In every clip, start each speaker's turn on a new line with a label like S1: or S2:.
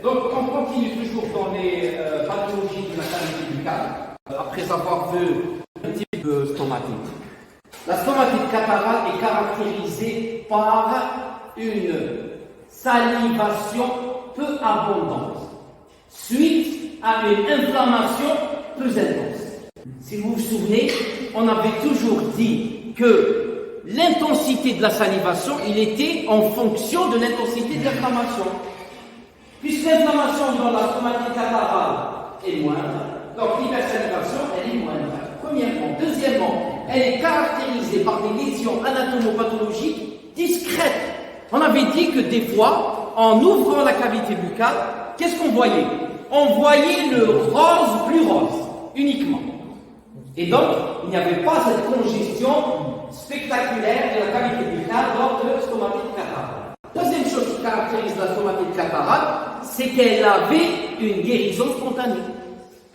S1: Donc, on continue toujours dans les pathologies de la cavité buccale, après avoir vu un type de stomatite. La stomatite catarrhale est caractérisée par une salivation peu abondante, suite à une inflammation plus intense. Si vous vous souvenez, on avait toujours dit que l'intensité de la salivation, il était en fonction de l'intensité de l'inflammation. Puisque l'inflammation dans la stomatite catarrhale est moindre, donc l'hypersalivation, elle est moindre. Premièrement. Deuxièmement, elle est caractérisée par des lésions anatomopathologiques discrètes. On avait dit que des fois, en ouvrant la cavité buccale, qu'est-ce qu'on voyait? On voyait le rose plus rose, uniquement. Et donc, il n'y avait pas cette congestion spectaculaire de la cavité buccale lors de stomatite catarrhale. Deuxième chose qui caractérise la stomatite catarrhale, c'est qu'elle avait une guérison spontanée.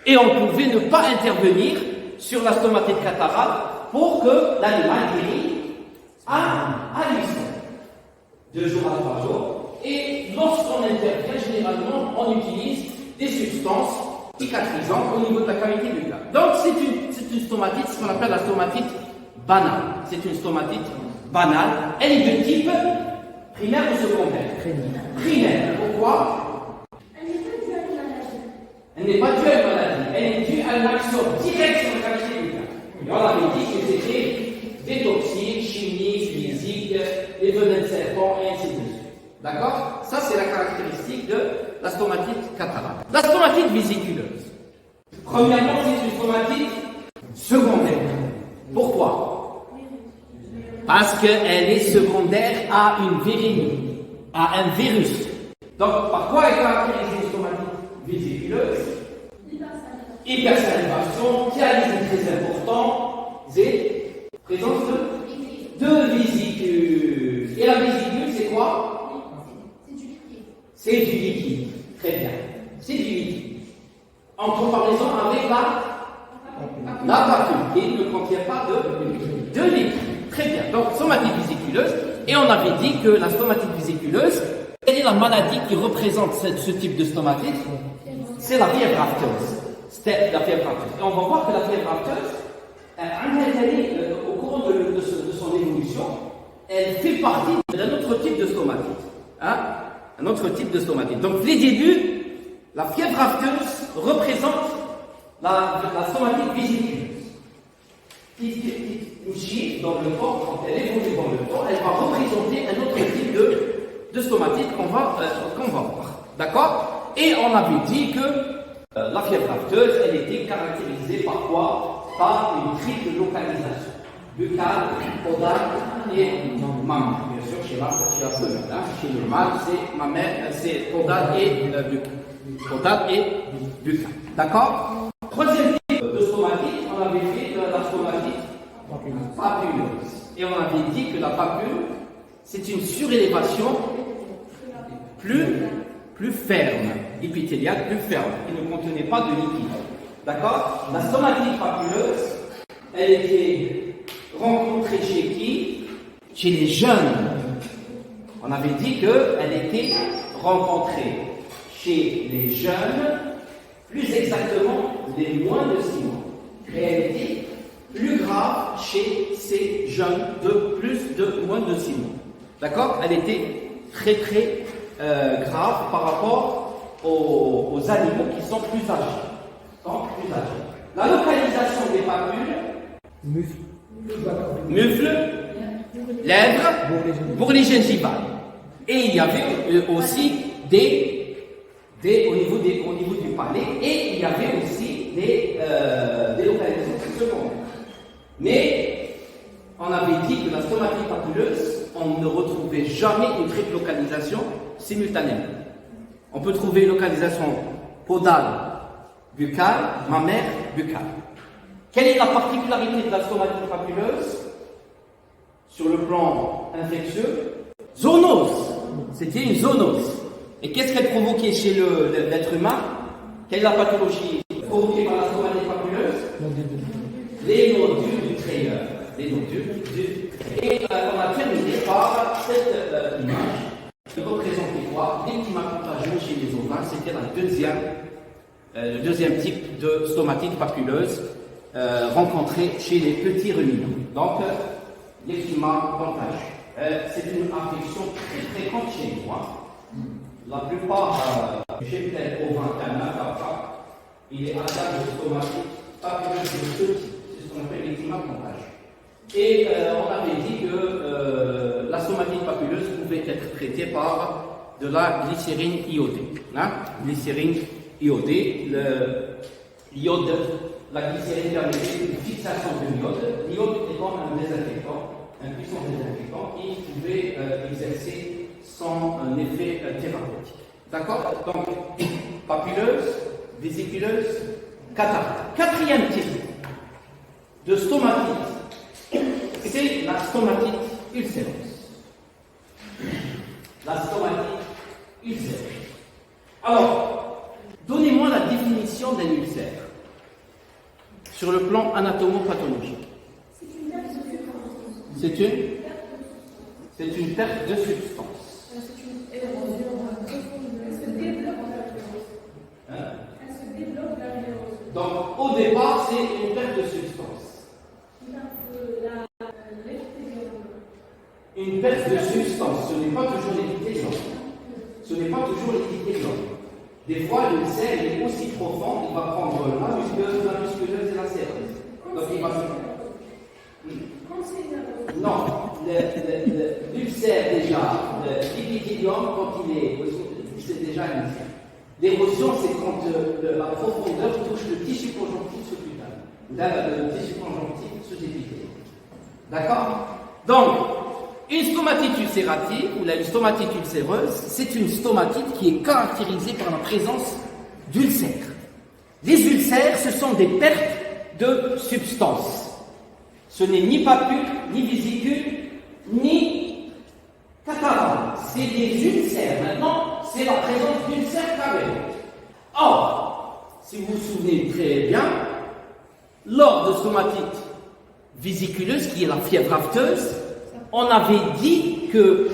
S1: Et on pouvait ne pas intervenir sur la stomatite catarrhale pour que l'animal guérisse à lui seul. 2 jours à 3 jours. Et lorsqu'on intervient, généralement, on utilise des substances cicatrisantes au niveau de la cavité buccale. Donc, c'est une stomatite, ce qu'on appelle la stomatite banale. C'est une stomatite banale. Elle est de type primaire ou secondaire? Primaire. Pourquoi? Elle n'est pas due à une maladie. Elle est due à une action directe sur la cavité buccale. Et on avait dit que c'était des toxiques, chimiques, physiques, des venins de serpent, et ainsi de suite. D'accord? Ça, c'est la caractéristique de la stomatite catarrhale. La stomatite vésiculeuse. Premièrement, c'est une stomatite secondaire. Pourquoi? Parce qu'elle est secondaire à une vérémie, à un virus. Donc, par quoi est caractérisée une stomatite vésiculeuse? Hypersalivation, dialyse très important, et présence de vésicules. Et la vésicule, c'est quoi? C'est du liquide. Très bien. C'est du liquide. En comparaison avec la papule, qui ne contient pas de liquide. Très bien. Donc, stomatite vésiculeuse. Et on avait dit que la stomatite vésiculeuse, quelle est la maladie qui représente ce type de stomatite? C'est la fièvre afteuse. C'est la fièvre afteuse. Et on va voir que la fièvre afteuse, au cours de son évolution, elle fait partie d'un autre type de stomatite. Hein? Un autre type de stomatite. Donc, les débuts, la fièvre afteuse représente la stomatite vésiculeuse. Une chiffre dans le corps, quand elle évolue dans le corps, elle va représenter un autre type de stomatite qu'on va voir. D'accord? Et on avait dit que la fièvre afteuse, elle était caractérisée par quoi? Par une triple localisation. Buccale, caudale et mammaire. Bien sûr, chez la femelle. Chez le mâle, c'est mammaire, c'est caudale et buccale. Caudale et buccale. D'accord? Troisième type de stomatite, on avait fait la stomatite papuleuse. Et on avait dit que la papule, c'est une surélévation plus ferme, épithéliale plus ferme, qui ne contenait pas de liquide. D'accord? La stomatite papuleuse, elle était rencontrée chez qui? Chez les jeunes. On avait dit qu'elle était rencontrée chez les jeunes, plus exactement les moins de 6 mois. Et elle était plus grave chez ces jeunes de moins de 6 mois. D'accord? Elle était très grave par rapport aux animaux qui sont plus âgés. Donc, plus âgés. La localisation des papules, mufle, lèvres, bourrelet gingival. Et il y avait aussi au niveau du palais, et il y avait aussi des localisations secondaires. Mais on avait dit que la stomatite papuleuse, on ne retrouvait jamais une triple localisation simultanément. On peut trouver une localisation caudale, buccale, mammaire, buccale. Quelle est la particularité de la stomatite papuleuse sur le plan infectieux? Zoonose. C'était une zoonose. Et qu'est-ce qu'elle provoquait chez l'être humain? Quelle est la pathologie provoquée par la stomatite papuleuse? Les nodules du traiteur. Les nodules du traiteur. Et on a terminé par cette image qui représentait fois, l'eczéma contagieux chez les ovins, c'était le deuxième type de stomatite papuleuse rencontré chez les petits ruminants. Donc, l'eczéma contagieux. C'est une infection très fréquente chez nous. La plupart du cheptel ovin canard, il est atteint de stomatite papuleuse de ce type. C'est ce qu'on appelle l'eczéma contagieux. Et on avait dit que la stomatite papuleuse pouvait être traitée par de la glycérine iodée. Glycérine iodée, l'iode, la glycérine permettait une fixation de l'iode. L'iode étant un désinfectant, un puissant désinfectant qui pouvait exercer son effet thérapeutique. D'accord? Donc, papuleuse, vésiculeuse, cataracte. Quatrième type de stomatite, c'est la stomatite ulcéreuse. La stomatite ulcéreuse. Alors, donnez-moi la définition d'un ulcère sur le plan anatomo-pathologique. C'est une perte de substance.
S2: C'est une érosion profonde. Elle se développe dans la violence. Elle se développe dans la violence.
S1: Donc, au départ, c'est une perte de substance. Une perte de substance, ce n'est pas toujours l'équité. Ce n'est pas toujours l'équité. Des fois, l'ulcère est aussi profond, il va prendre la musculeuse et la séreuse. Donc, il va se... Non, l'ulcère déjà, l'épithélium, quand il est, c'est déjà un ulcère. L'érosion, c'est quand la profondeur touche le tissu conjonctif sous-cutaneux, le tissu conjonctif sous-épithélium. D'accord? Donc, une stomatite ulcérative, ou une stomatite ulcéreuse, c'est une stomatite qui est caractérisée par la présence d'ulcères. Les ulcères, ce sont des pertes de substance. Ce n'est ni papule, ni vésicule, ni cataracte. C'est des ulcères. Maintenant, c'est la présence d'ulcères carrés. Or, si vous vous souvenez très bien, lors de stomatite vésiculeuse, qui est la fièvre afteuse, on avait dit que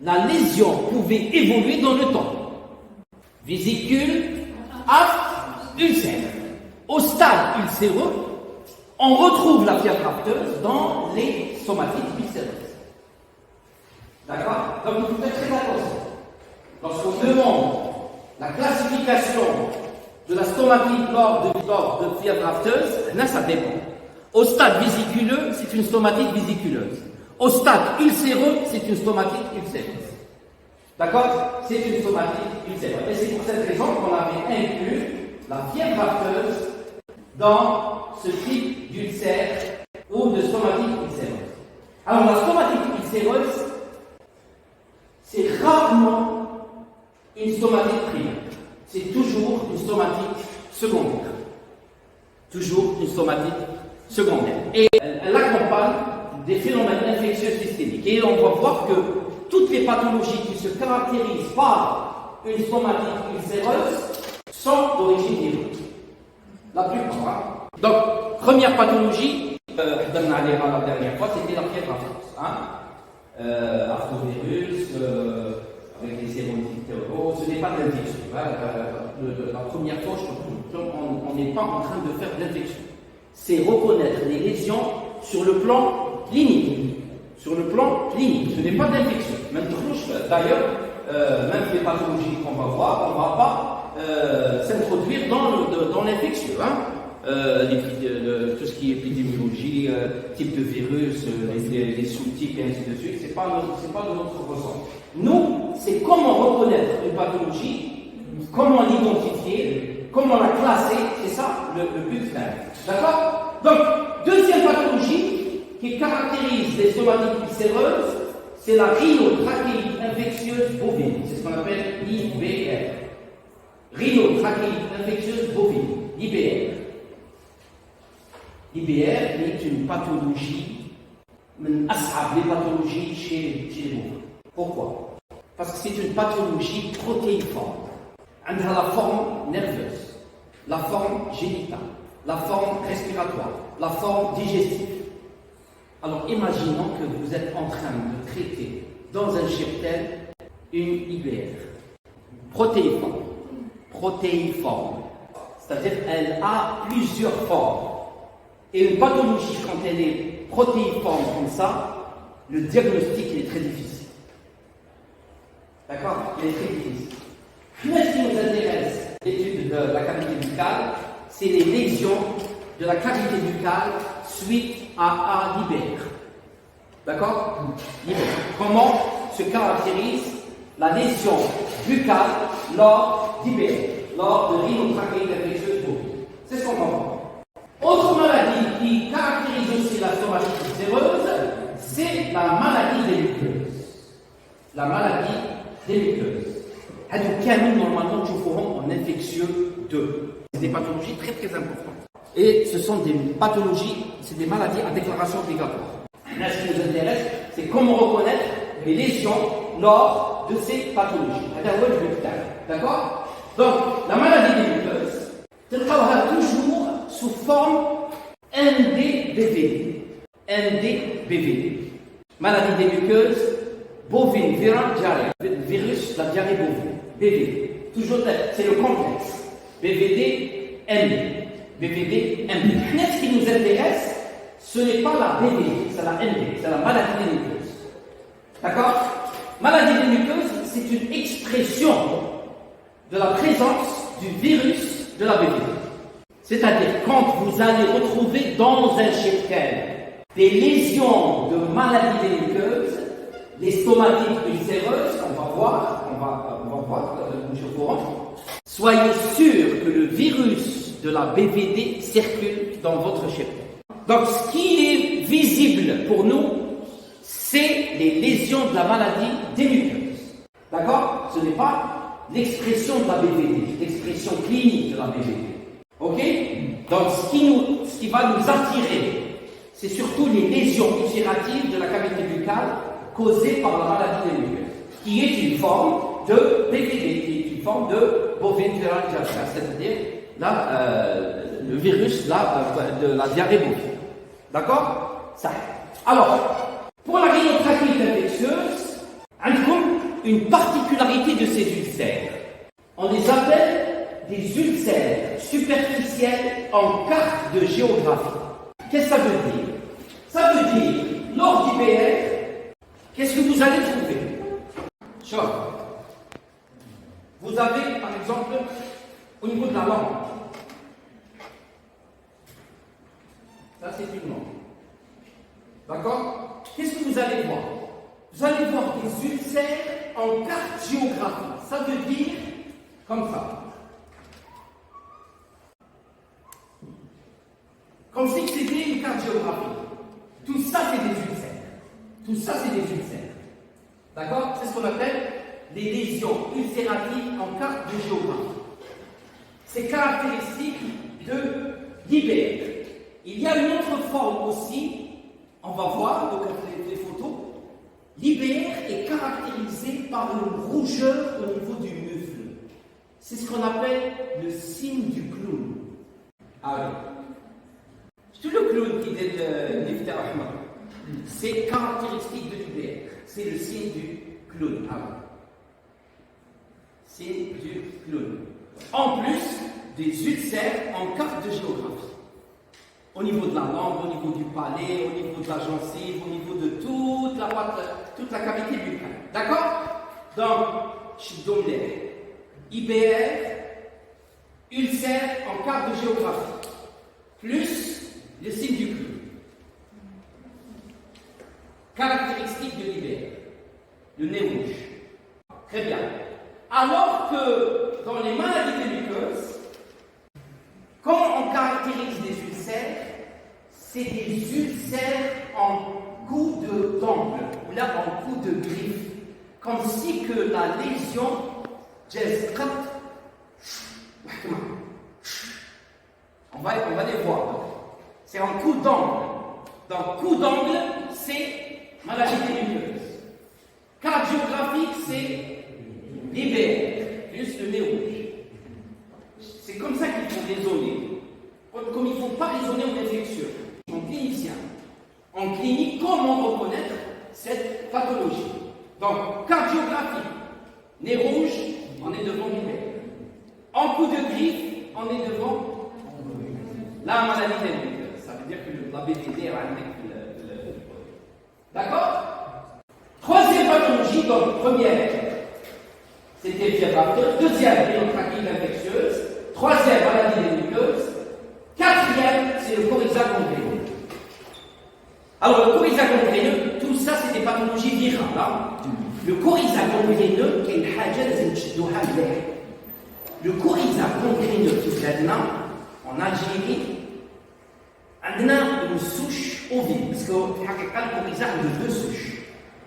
S1: la lésion pouvait évoluer dans le temps. Vésicule, afte, ulcère. Au stade ulcéreux, on retrouve la fièvre afteuse dans les stomatites ulcéreuses. D'accord? Donc il faut faire très attention. Lorsqu'on demande la classification de la stomatite lors de fièvre afteuse, là ça dépend. Au stade vésiculeux, c'est une stomatite vésiculeuse. Au stade ulcéreux, c'est une stomatite ulcéreuse. D'accord? C'est une stomatite ulcéreuse. Et c'est pour cette raison qu'on avait inclus la fièvre afteuse dans ce type d'ulcère ou de stomatite ulcéreuse. Alors la stomatite ulcéreuse, c'est rarement une stomatite primaire. C'est toujours une stomatite secondaire. Toujours une stomatite secondaire. Et elle accompagne des phénomènes infectieux systémiques. Et on va voir que toutes les pathologies qui se caractérisent par une stomatite ulcéreuse sont d'origine vireuse. La plupart. Donc, première pathologie, donne la dernière fois, c'était la fièvre afteuse. Arthovirus, avec les sérotypes théoraux, ce n'est pas d'infection. La première fois, on n'est pas en train de faire d'infection. C'est reconnaître les lésions sur le plan clinique. Sur le plan clinique, ce n'est pas d'infection. D'ailleurs, même les pathologies qu'on va voir, on ne va pas s'introduire dans l'infection. Tout ce qui est épidémiologie, type de virus, les sous-types et ainsi de suite, c'est pas de notre ressort. Nous, c'est comment reconnaître une pathologie, comment l'identifier, comment la classer, c'est ça le but final. D'accord? Donc, deuxième pathologie qui caractérise les stomatites ulcéreuses, c'est la rhinotrachéite infectieuse bovine. C'est ce qu'on appelle l'IBR. Rhinotrachéite infectieuse bovine, l'IBR. L'IBR est une pathologie, les pathologies chez les bovins. Pourquoi? Parce que c'est une pathologie protéiforme. Elle a la forme nerveuse, la forme génitale, la forme respiratoire, la forme digestive. Alors imaginons que vous êtes en train de traiter dans un cheptel une IBR. Protéiforme. Protéiforme. C'est-à-dire elle a plusieurs formes. Et une pathologie, quand elle est protéiforme comme ça, le diagnostic il est très difficile. D'accord? Il est très difficile. Là, ce qui nous intéresse, l'étude de la cavité buccale, c'est les lésions de la cavité buccale suite à l'IBR. D'accord? Comment se caractérise la lésion buccale lors d'IBR, lors de rhinotrachéite infectieuse bovine? C'est ce qu'on va voir. Autre maladie qui caractérise aussi la stomatite ulcéreuse, c'est la maladie des muqueuses. La maladie des muqueuses. Normalement, nous faisons en infectieux 2. C'est des pathologies très très importantes. Et ce sont des pathologies, c'est des maladies à déclaration obligatoire. Là, ce qui nous intéresse, c'est comment reconnaître les lésions lors de ces pathologies. D'accord? Donc, la maladie des muqueuses, elle travaillera toujours sous forme NDBVD. NDBVD. Maladie des muqueuses, bovine, viral diarrhée. Virus, la diarrhée bovine. BVD. Toujours, c'est le complexe. BVD, MD. BVD, MD. Ce qui nous intéresse, ce n'est pas la BVD, c'est la MD, c'est la maladie des muqueuses. D'accord? Maladie des muqueuses, c'est une expression de la présence du virus de la BVD. C'est-à-dire, quand vous allez retrouver dans un cheptel des lésions de maladie des muqueuses, les stomatites ulcéreuses, on va voir, monsieur Courant, soyez sûr que le virus de la BVD circule dans votre cheptel. Donc, ce qui est visible pour nous, c'est les lésions de la maladie des muqueuses. D'accord? Ce n'est pas l'expression de la BVD, l'expression clinique de la BVD. Ok? Donc, ce qui va nous attirer, c'est surtout les lésions ulcératives de la cavité buccale causées par la maladie des muqueuses, qui est une forme de BVD, qui est une forme de bovine viral diarrhea, c'est-à-dire le virus de la diarrhée bovine. D'accord? Ça. Alors, pour la rhinotrachéite infectieuse, une particularité de ces ulcères. On les appelle des ulcères superficiels en carte de géographie. Qu'est-ce que ça veut dire? Ça veut dire, lors d'IBR, qu'est-ce que vous allez trouver? Choc. Vous avez, par exemple, au niveau de la langue, ça c'est une langue. D'accord? Qu'est-ce que vous allez voir? Vous allez voir des ulcères en carte géographique. Ça veut dire comme ça. Comme si c'était une carte géographique. Tout ça, c'est des ulcères. Tout ça, c'est des ulcères. D'accord? C'est ce qu'on appelle les lésions ulcératives en carte de géographie. C'est caractéristique de l'IBR. Il y a une autre forme aussi, on va voir donc les photos. L'IBR est caractérisé par une rougeur au niveau du muscle. C'est ce qu'on appelle le signe du clown. Ah oui. C'est le clown qui dit l'Iftar Ahmad. C'est caractéristique de l'IBR. C'est le signe du clown. Ah oui. Signe du clown. En plus des ulcères en carte de géographie. Au niveau de la langue, au niveau du palais, au niveau de la gencive, au niveau de toute la cavité buccale. D'accord? Donc, Chiddomler, IBR, ulcère en carte de géographie, plus le signe du clown. Caractéristique de l'IBR, le nez rouge. Très bien. Alors que dans les maladies des muqueuses, comment on caractérise des ulcères? C'est des ulcères en coup d'angle, ou là en coup de griffe, comme si que la lésion, on va les voir. C'est en coup d'angle. Donc coup d'angle, c'est maladie des muqueuses. Carte géographique, c'est l'IBR, plus le nez rouge. C'est comme ça qu'il faut raisonner. Comme il ne faut pas raisonner en infectieux, en clinicien. En clinique, comment reconnaître cette pathologie? Donc, carte géographique, Nez rouge, on est devant l'hiver. En coup de griffe, on est devant la maladie des muqueuses. Ça veut dire que la BVD est avec le. D'accord? Troisième pathologie, donc première, c'était fièvre aphteuse. Deuxième, pneumotrachite infectieuse. Troisième, maladie des muqueuses. Quatrième, c'est le coryza gangréneux. Alors, le coryza gangréneux, tout ça, c'est des pathologies virales. Hein? Le coryza gangréneux, qui est une haja لازم تشدوها مليح. Le coryza gangréneux في بلادنا en Algérie, on a une souche ovine, parce que في الحقيقة الكوريزا عنده deux souches.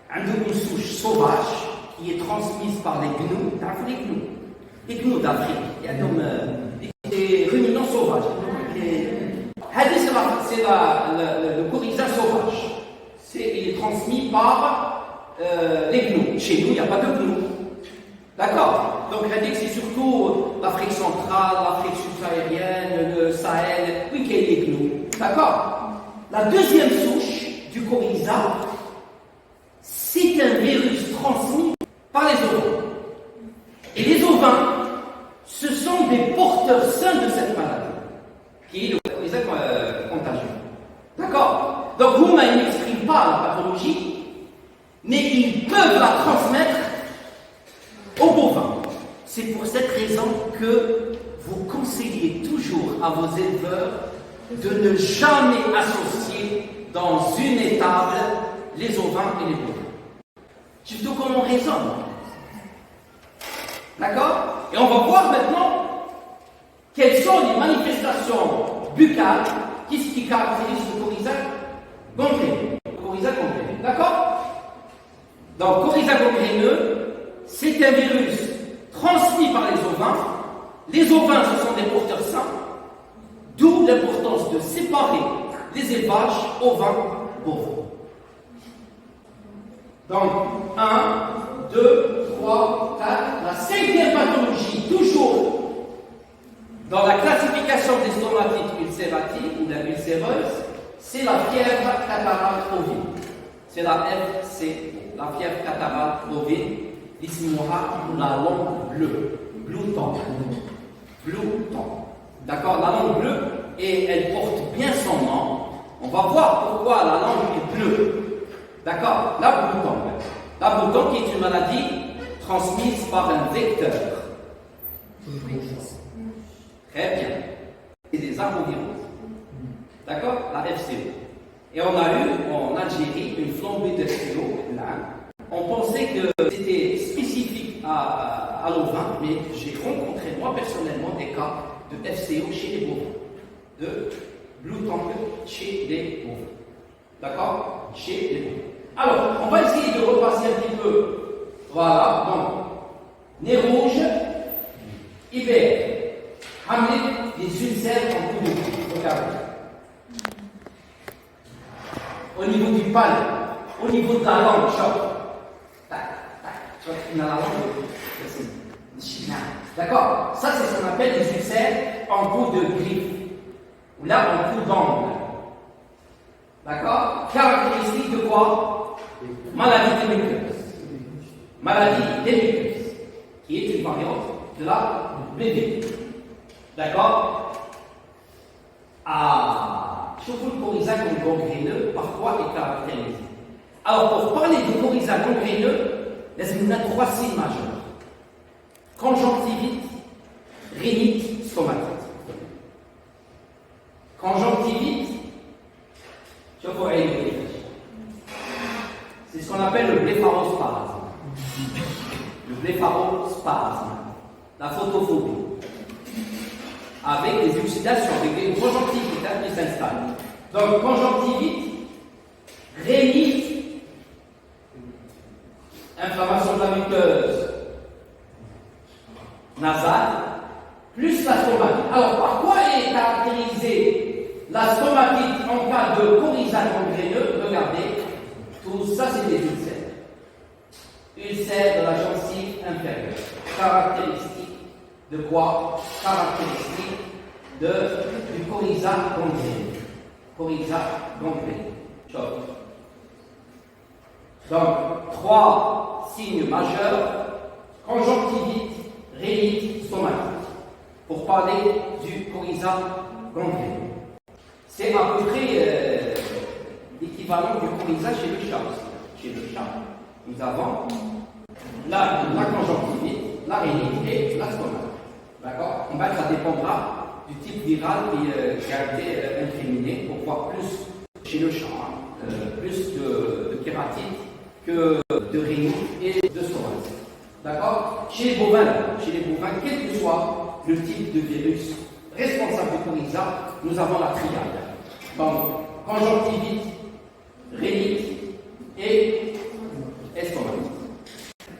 S1: عنده une souche sauvage qui est transmise par les gnous. تعرفوا les gnous? Les gnous d'Afrique. Il y a comme des ruminants sauvages. C'est le coryza sauvage. Il est transmis par les gnous. Chez nous, il n'y a pas de gnous. D'accord? Donc, c'est surtout l'Afrique centrale, l'Afrique subsaharienne, le Sahel, oui, qui est les gnous. D'accord? La deuxième souche du coryza, c'est un virus transmis par les ovins. Et les ovins, ce sont des porteurs sains de cette maladie, qui est le coryza contagieux. D'accord? Donc, vous, ils n'expriment pas la pathologie, mais ils peuvent la transmettre aux bovins. C'est pour cette raison que vous conseillez toujours à vos éleveurs de ne jamais associer dans une étable les ovins et les bovins. Surtout comment on raisonne. D'accord? Et on va voir maintenant quelles sont les manifestations buccales qui caractérisent le coryza gangréneux. D'accord? Donc, coryza gangréneux, c'est un virus transmis par les ovins. Les ovins, ce sont des porteurs sains, d'où l'importance de séparer les élevages ovins-bovins. Donc, 1, 2, 3, 4. La cinquième pathologie, toujours dans la classification des stomatites ulcératives ou la ulcéreuse, c'est la fièvre catarrhale ovine. C'est la FCO, la fièvre catarrhale ovine. L'ismuha, la langue bleue, blouton. D'accord, la langue bleue, et elle porte bien son nom. On va voir pourquoi la langue est bleue. D'accord, la blouton. La blouton qui est une maladie transmise par un vecteur. Très bien. C'est des arboviroses. D'accord, la FCO. Et on a eu en Algérie une flambée de FCO. On pensait que c'était spécifique à l'ovin, mais j'ai rencontré moi personnellement des cas de FCO chez les bovins, de blouton chez les bovins. D'accord? Chez les bovins. Alors, on va essayer de repasser un petit peu. Voilà, donc, nez rouge, hiver, Hamlet, les ulcères en coup de pied. Regardez. Au niveau du palais, au niveau de la langue, choc. D'accord? Ça, c'est ce qu'on appelle les ulcères en coup de griffe. Ou là, en coup d'angle. D'accord? Caractéristique de quoi? Maladie des muqueuses. Maladie des muqueuses. Qui est une variante de la BV. D'accord? Ah! Surtout le coryza gangréneux, parfois est caractérisé. Alors, pour parler du coryza gangréneux, il y a trois signes majeurs. Conjonctivite, rhinite, stomatite. Conjonctivite, c'est ce qu'on appelle le blépharospasme. Le blépharospasme, la photophobie. Avec des oxydations, avec des conjonctivites qui s'installent. Donc, conjonctivite, rhinite, inflammation de la muqueuse nasale, plus la stomatite. Alors, par quoi est caractérisée la stomatite en cas de coryza gangréneux? Regardez, tout ça c'est des ulcères. Ulcères de la gencive inférieure. Caractéristique de quoi? Caractéristique du coryza gangréneux. Coryza gangréneux. Donc, trois signes majeurs: conjonctivite, rhinite, stomatique. Pour parler du coryza gangréneux. C'est à peu près l'équivalent du coryza chez le chat. Chez le chat, nous avons la conjonctivite, la rhinite et la stomatique. D'accord? En fait, ça dépendra du type viral qui a été incriminé pour voir plus chez le chat, plus de kératite que de rhinite et de stomatique. D'accord? Chez les bovins, quel que soit le type de virus responsable du coryza, nous avons la triade. Donc, conjonctivite, rhinite et stomatique.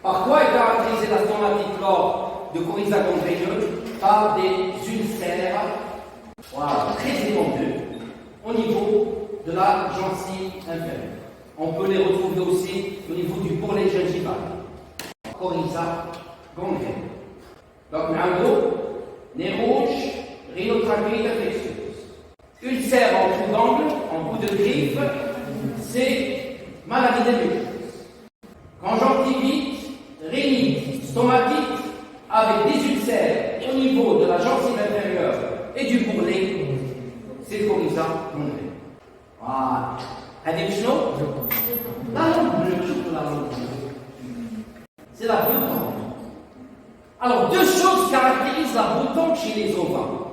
S1: Par quoi est caractérisée la stomatique lors de coryza gangréneux? Par des ulcères très étendus au niveau de la gencive inférieure. On peut les retrouver aussi au niveau du bourrelet gingival. Coryza gangréneux. Donc, nez rouge, rhinotrachéite infectieuse. Ulcère en trou d'angle, en bout de griffe, c'est maladie des muqueuses. Conjonctivite, rhinite, stomatite, avec des ulcères au niveau de la gencive inférieure et du bourrelet, c'est le coryza gangréneux. Voilà. Avez-vous chaud? La langue bleue, la langue bleue. C'est la bouton. Alors, deux choses caractérisent la bouton chez les ovins.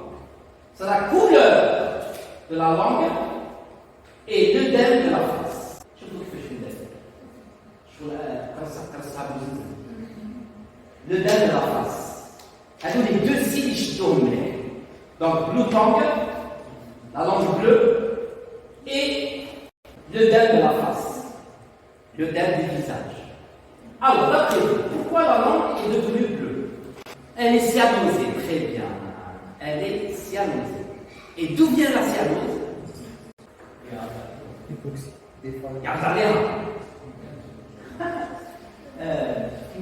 S1: C'est la couleur de la langue et l'œdème de la face. Je vous fais l'œdème de la face. Elle a les deux cilices dominés. Donc, l'outangue, la langue bleue et l'œdème de la face. L'œdème du visage. Alors, d'après vous, pourquoi la langue est devenue bleue? Elle est cyanosée, très bien. Elle est cyanosée. Et d'où vient la cyanose?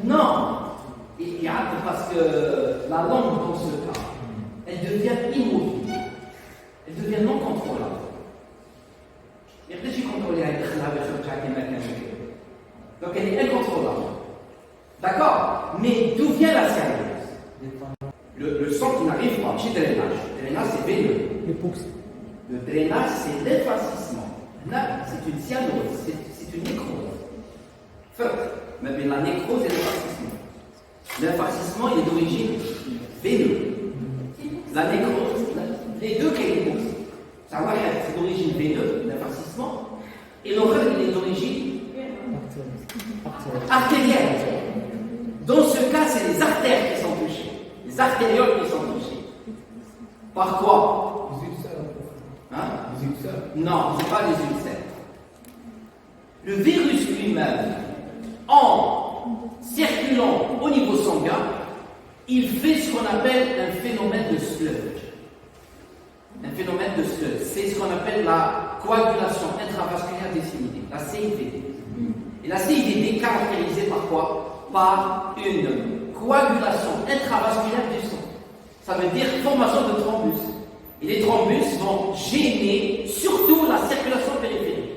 S1: Non. Parce que la langue, dans ce cas, elle devient immobile. Elle devient non contrôlable. Donc elle est incontrôlable. D'accord? Mais d'où vient la cyanose? Le sang qui n'arrive pas, petit drainage. Le drainage, c'est veineux. Le drainage, c'est l'effacissement. Là, c'est une cyanose, c'est une nécrose. Mais la nécrose et l'effacissement. L'effacissement, il est d'origine veineuse. La nécrose, les deux kélimos, c'est d'origine veineuse, l'effacissement, et l'autre, il est d'origine artérielle. Dans ce cas, c'est les artères qui sont touchées, les artérioles qui sont touchées. Par quoi? Les ulcères. Non, ce n'est pas les ulcères. Le virus lui-même, en circulant au niveau sanguin, il fait ce qu'on appelle un phénomène de sludge. Un phénomène de sludge, c'est ce qu'on appelle la coagulation intravasculaire disséminée, la CIVD. Et la CIVD est caractérisée par quoi? Par une coagulation intravasculaire du sang. Ça veut dire formation de thrombus. Et les thrombus vont gêner surtout la circulation périphérique.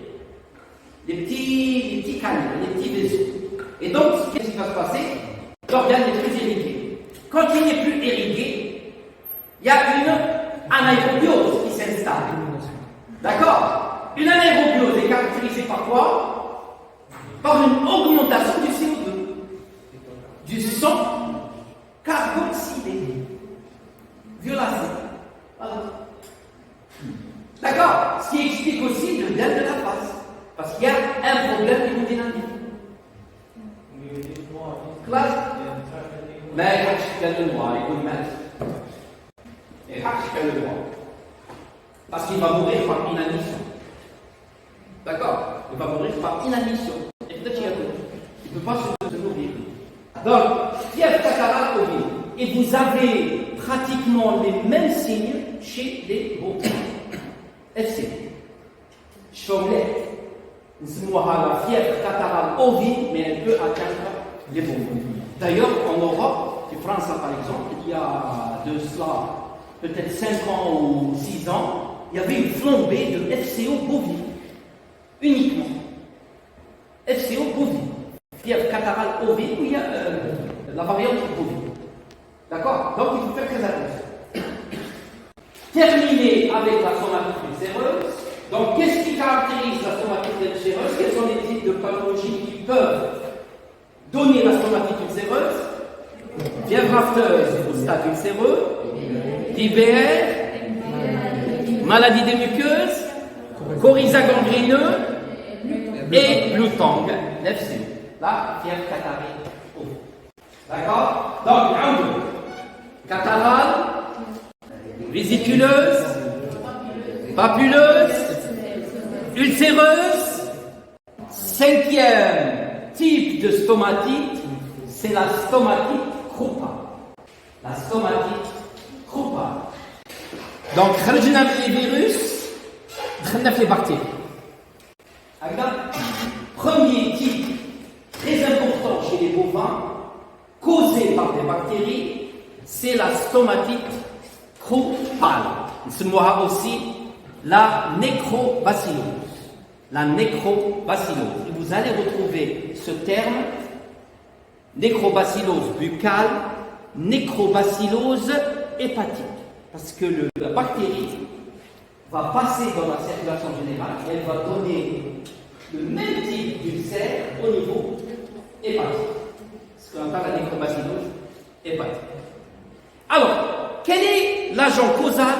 S1: Les petits canaux, les petits vaisseaux. Et donc, qu'est-ce qui va se passer? L'organe n'est plus irrigué. Quand il n'est plus irrigué, il y a une anaérobiose qui s'installe. D'accord? Une anaérobiose est caractérisée par quoi? Par une augmentation du CO2, du sang carboxylé, violacé. Voilà. D'accord? Ce qui explique aussi le bien de la face. Parce qu'il y a un problème d'hémodynamique. Classe? Mais quand je le droit, il faut le mettre. Et quand je le droit. Parce qu'il va mourir par inanition. D'accord? Il va mourir par inanition. Et peut-être qu'il ne peut pas se nourrir. Donc, fièvre catarrhale ovine. Et vous avez pratiquement les mêmes signes chez les bovins. FC. Chomlet. La fièvre catarrhale ovine, mais elle peut atteindre les bovins. D'ailleurs, en Europe, en France par exemple, il y a de cela peut-être 5 ans ou 6 ans, il y avait une flambée de FCO bovine. Uniquement. FCO bovine. Fièvre catarrhale ovine, où il y a la variante Covid. D'accord? Donc il faut faire très attention. Terminer avec la somatite ulcéreuse. Donc qu'est-ce qui caractérise la stomatite ulcéreuse? Quels sont les types de pathologies qui peuvent donner la stomatite ulcéreuse? Fièvre afteuse au stade ulcéreux, IBR, maladie des muqueuses, coryza gangréneux et blue tongue, nefsu. Là, fièvre catarrhée. D'accord? Donc, catarrhale, vésiculeuse, papuleuse, ulcéreuse. Cinquième type de stomatite, c'est la stomatite croupale. La stomatite croupale. Donc, خرجنا من les virus, دخلنا في les bactéries. Premier type très important chez les bovins, causé par des bactéries, c'est la stomatite croupale. نسموها aussi la nécrobacillose. La nécrobacillose. Et vous allez retrouver ce terme, nécrobacillose buccale, nécrobacillose hépatique. Parce que la bactérie va passer dans la circulation générale et elle va donner le même type d'ulcère au niveau hépatique. Ce qu'on appelle la nécrobacillose hépatique. Alors, quel est l'agent causal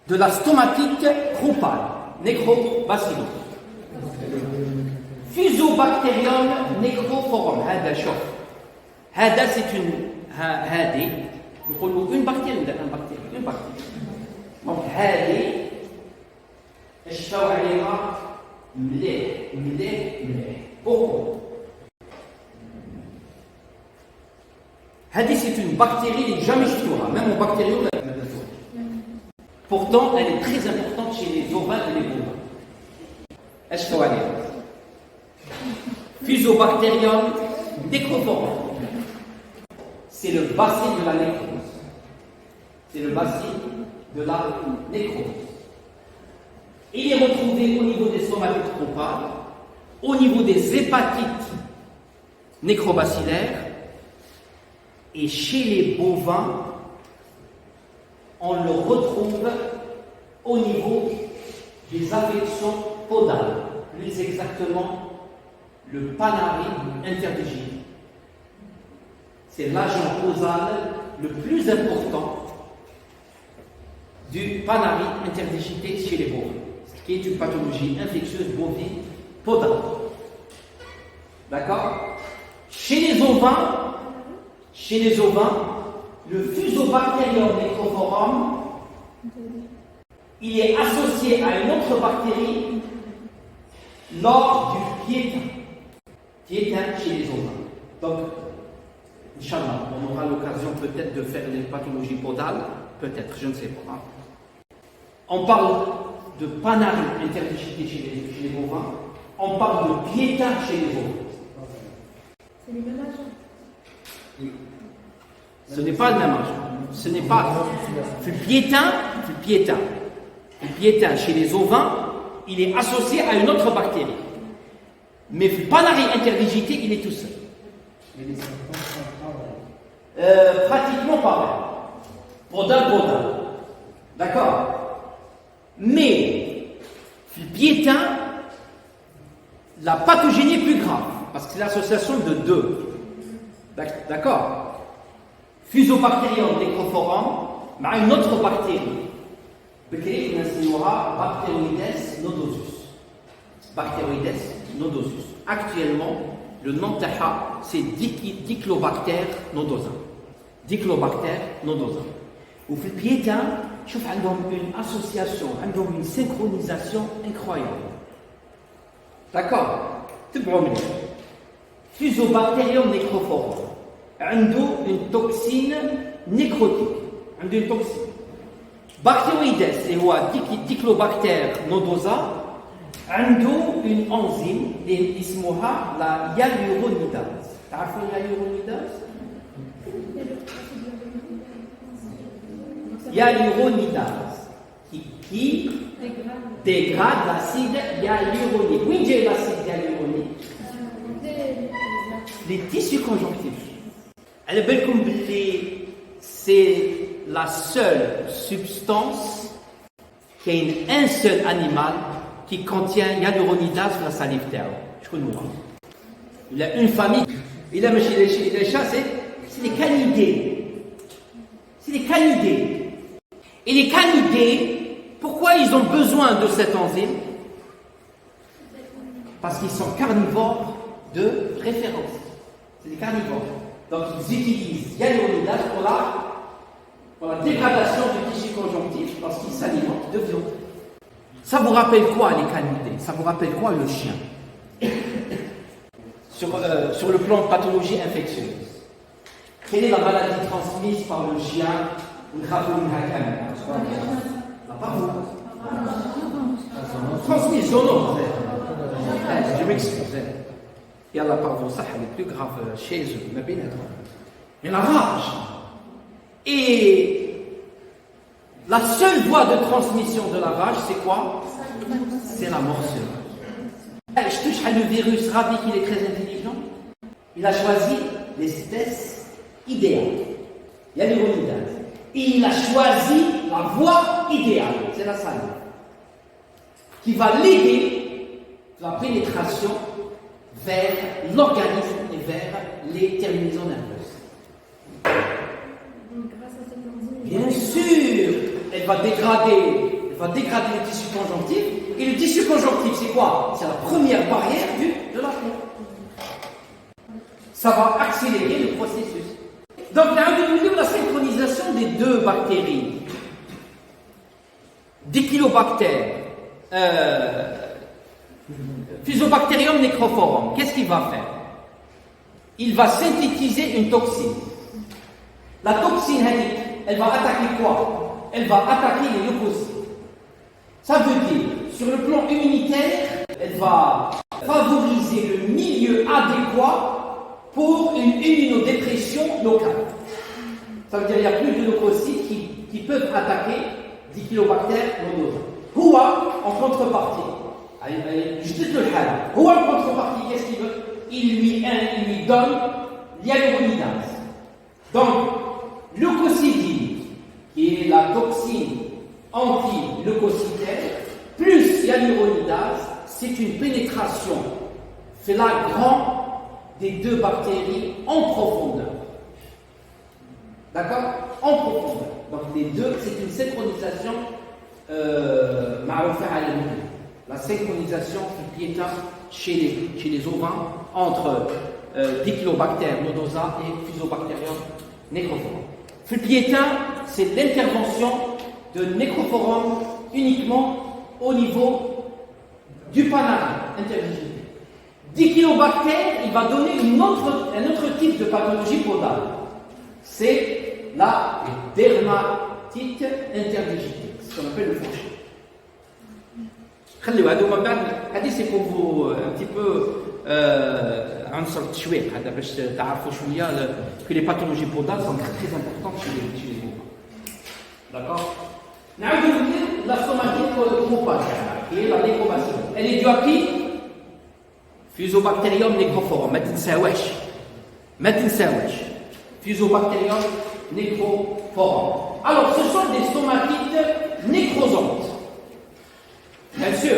S1: de la stomatite croupale, nécrobacillose? Fusobacterium necrophorum. هذا شوف. هذا c'est هذه نقولوا une bactérie. Donc هذه اشتوى عليها مليح. Pourquoi? هذه c'est une bactérie اللي jamais شفتوها, même au bactérium. Pourtant, elle est très importante chez les ovins et les bovins. اشتوى عليها. Fusobacterium necrophorum. C'est le bacille de la nécrose. C'est le bacille de la nécrose. Il est retrouvé au niveau des stomatites croupales, au niveau des hépatites nécrobacillaires, et chez les bovins, on le retrouve au niveau des affections podales, plus exactement le panari interdigité. C'est l'agent causal le plus important du panari interdigité chez les bovins, ce qui est une pathologie infectieuse bovine podale. D'accord? Chez les ovins, le Fusobacterium necrophorum, il est associé à une autre bactérie lors du piétin chez les ovins. Donc, Inch'Allah, on aura l'occasion peut-être de faire les pathologies podales, peut-être, je ne sais pas. On parle de panari interdigité chez les bovins, on parle de piétin chez les ovins.
S2: C'est le même agent.
S1: Ce n'est pas le même agent. Ce n'est pas. Le piétin chez les ovins, il est associé à une autre bactérie. Mais le panari interdigité, il est tout seul. Pratiquement pareil. Podal. D'accord? Mais le piétin, la pathogénie est plus grave, parce que c'est l'association de deux. D'accord? Fusobacterium necrophorum, mais une autre bactérie. Bacteroides nodosus. Actuellement, le nom taha, c'est Diclobacter nodosa. Ou le piétin, je trouve une association, une synchronisation incroyable. D'accord? Fusobacterium necrophorum. عنده une toxine nécrotique. Bacteroides, اللي هو Diclobacter nodosa, عنده une enzyme اللي اسمها la hyaluronidase. تعرفوا الهيالورونيداز؟ Hyaluronidase qui dégrade l'acide hyaluronique. Oui, j'ai l'acide hyaluronique. Les tissus conjonctifs. C'est la seule substance qui a un seul animal qui contient hyaluronidase dans la salive terre. Je connais pas. Il a une famille. Il a les chats, c'est des canidés. C'est des canidés. Et les canidés, pourquoi ils ont besoin de cette enzyme? Parce qu'ils sont carnivores de référence. C'est des carnivores. Donc ils utilisent hyaluronidase pour la dégradation du tissu conjonctif parce qu'ils s'alimentent de viande. Ça vous rappelle quoi les canidés? Ça vous rappelle quoi le chien? Sur le plan de pathologie infectieuse, quelle est la maladie transmise par le chien? La parvo. Transmission, non. Je m'excuse. Il y a la parvo, ça, elle est plus grave chez eux, mais bien sûr. Mais la rage. Et la seule voie de transmission de la rage, c'est quoi? C'est la morsure. Je touche à le virus ravi qu'il est très intelligent. Il a choisi l'espèce idéale. Il y a l'hyaluronidase. Et il a choisi la voie idéale. C'est la salive. Qui va l'aider la pénétration vers l'organisme et vers les terminaisons nerveuses. Bien sûr, elle va dégrader le tissu conjonctif. Et le tissu conjonctif, c'est quoi? C'est la première barrière de la peau. Ça va accélérer le processus. Donc, il y a la synchronisation des deux bactéries. Diclobacter, Fusobacterium necrophorum, qu'est-ce qu'il va faire? Il va synthétiser une toxine. La toxine, elle va attaquer quoi? Elle va attaquer les leucocytes. Ça veut dire, sur le plan immunitaire, elle va favoriser le milieu adéquat pour une immunodépression locale. Ça veut dire qu'il n'y a plus de leucocytes qui peuvent attaquer Diclobacter nodosa. Houa, en contrepartie, juste le hal. Houa, en contrepartie, qu'est-ce qu'il veut? Il lui donne l'hyaluronidase. Donc, leucocidine, qui est la toxine anti-leucocytaire, plus hyaluronidase, c'est une pénétration flagrante des deux bactéries en profondeur. D'accord? En profondeur. Donc les deux, c'est une synchronisation la synchronisation du piétin chez les ovins entre Diclobacter nodosa et Fusobacterium necrophorum. Le piétin, c'est l'intervention de Necrophorum uniquement au niveau du panarin interdigité. Diclobacter, il va donner un autre type de pathologie podale. C'est la dermatite interdigitée, ce qu'on appelle le fourché. C'est pour vous un petit peu que les pathologies podales sont très importantes chez les humains. D'accord? La somatite propagée, qui est la nécromation. Elle est due à qui? Fusobacterium necrophorum. ما تنساوش. Fusobacterium necrophorum. Alors, ce sont des stomatites nécrosantes. Bien sûr,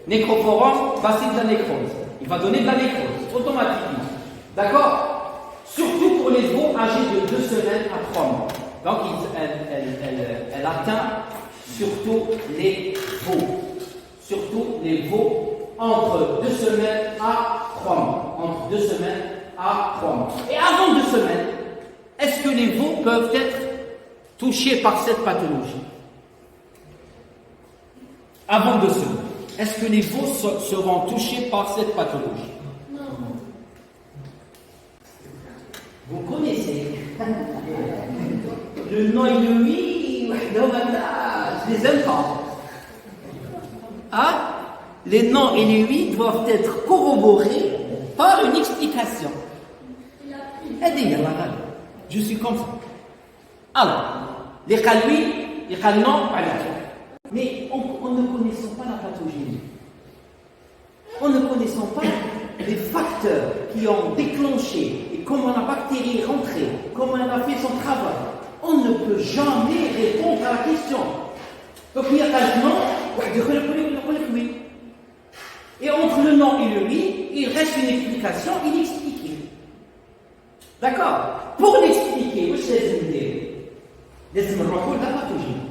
S1: Necrophorum, bacille de la nécrose. Il va donner de la nécrose, automatiquement. D'accord? Surtout pour les veaux âgés de 2 semaines à 3 mois. Donc, elle atteint surtout les veaux. Surtout les veaux entre 2 semaines à 3 mois. Entre 2 semaines à 3 mois. Et avant 2 semaines, est-ce que les veaux peuvent être touchés par cette pathologie? Avant 2 semaines. Est-ce que les veaux seront touchés par cette pathologie?
S2: Non.
S1: Vous connaissez le non et le oui, je les aime pas. Hein? Les non et les oui doivent être corroborés par une explication. Je suis comme ça. Alors, les cas oui, les cas non, mais on ne connaissant pas la pathogénie, on ne connaissant pas les facteurs qui ont déclenché et comment la bactérie est rentrée, comment elle a fait son travail. On ne peut jamais répondre à la question. Donc il y a un nom, oui. Et entre le non et le oui, il reste une explication inexpliquée. D'accord? Pour l'expliquer, vous savez, les la pathologie.